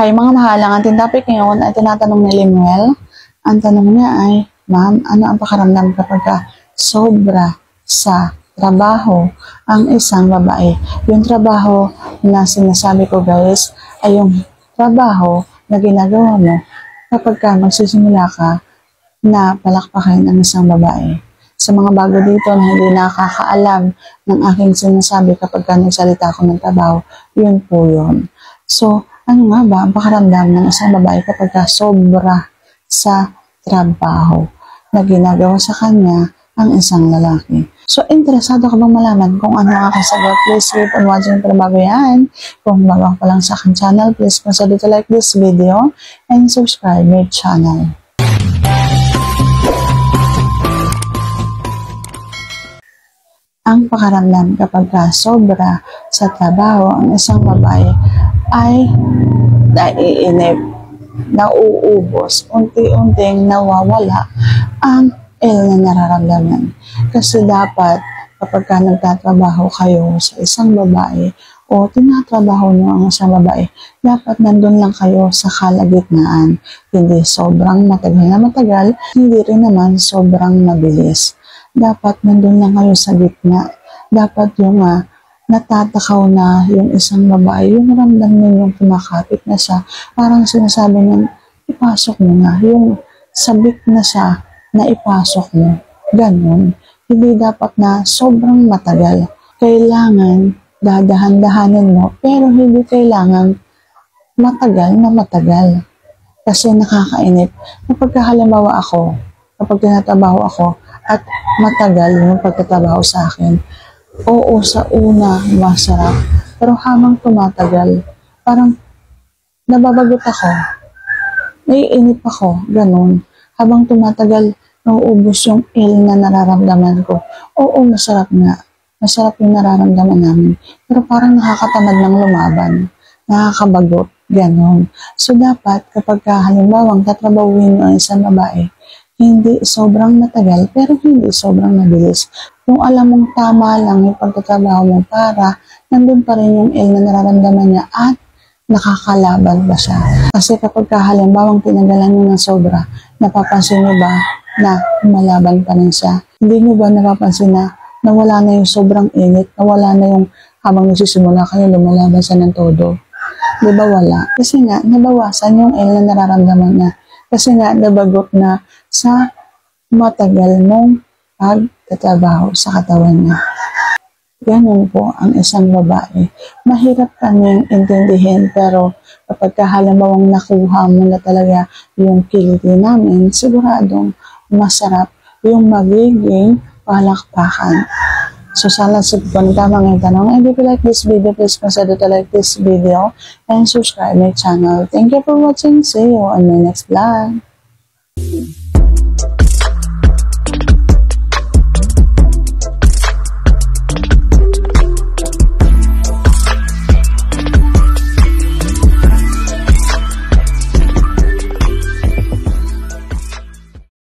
Hi mga mahal, ang ating topic ngayon ay tinatanong ni Limuel. Ang tanong niya ay, Ma'am, ano ang pakaramdam kapag sobra sa trabaho ang isang babae? Yung trabaho na sinasabi ko guys ay yung trabaho na ginagawa mo kapag magsisimula ka na palakpakin ang isang babae. Sa mga bago dito na hindi nakakaalam ng aking sinasabi kapag nagsalita ako ng trabaho, yun po yun. So, ano nga ba ang pakaramdam ng isang babae kapag sobra sa trabaho na ginagawa sa kanya ang isang lalaki? So, interesado ka bang malaman kung ano ang aking sagot? Please keep on watching para bago yan. Kung bago pa lang sa aking channel, please consider to like this video and subscribe my channel. Ang pakaramdam kapag sobra sa trabaho ang isang babae ay naiinip, nauubos, unti-unting nawawala ang na nararamdaman. Kasi dapat kapag nagtatrabaho kayo sa isang babae o tinatrabaho nyo ang isang babae, dapat nandun lang kayo sa kalagitnaan. Hindi sobrang matagal, hindi rin naman sobrang mabilis. Dapat nandun lang kayo sa gitna. Dapat yung natatakaw na yung isang babae, yung ramdam niyo yung kumakapit na siya, parang sinasabi niya, ipasok mo na, yung sabik na siya, na ipasok mo. Ganon. Hindi dapat na sobrang matagal. Kailangan dadahan-dahanin mo, pero hindi kailangan matagal na matagal. Kasi nakakainip. Kapag halimbawa ako, kapag tinatrabaho ako, at matagal yung pagtatrabaho sa akin, oo, sa una, masarap. Pero habang tumatagal, parang nababagot ako. Naiinip ako. Ganun. Habang tumatagal, nauubos yung na nararamdaman ko. Oo, masarap nga. Masarap yung nararamdaman namin. Pero parang nakakatamad ng lumaban. Nakakabagot. Ganun. So, dapat kapag halimbawa tatrabahuin mo ang isang babae, hindi sobrang matagal, pero hindi sobrang mabilis. Kung alam mong tama lang yung pagtatrabaho mo para nandun pa rin yung na nararamdaman niya at nakakalaban ba siya. Kasi kapag halimbawang tinanggalan niyo ng sobra, napapansin niyo ba na malaban pa rin siya? Hindi niyo ba napapansin na nawala na yung sobrang init, nawala na yung habang nagsisimula kayo, lumalaban siya ng todo? Di ba wala? Kasi nga, nabawasan yung na nararamdaman niya. Kasi nga, nabagot na sa matagal mong pagtatrabaho sa katawan niya. Ganun po ang isang babae. Mahirap kanyang intindihin, pero kapag halimbawang nakuha mo na talaga yung kiliti namin, siguradong masarap yung magiging palakpakan. So, sana sagutin tama ng tanong. And if you like this video, please consider to like this video and subscribe my channel. Thank you for watching. See you on my next vlog.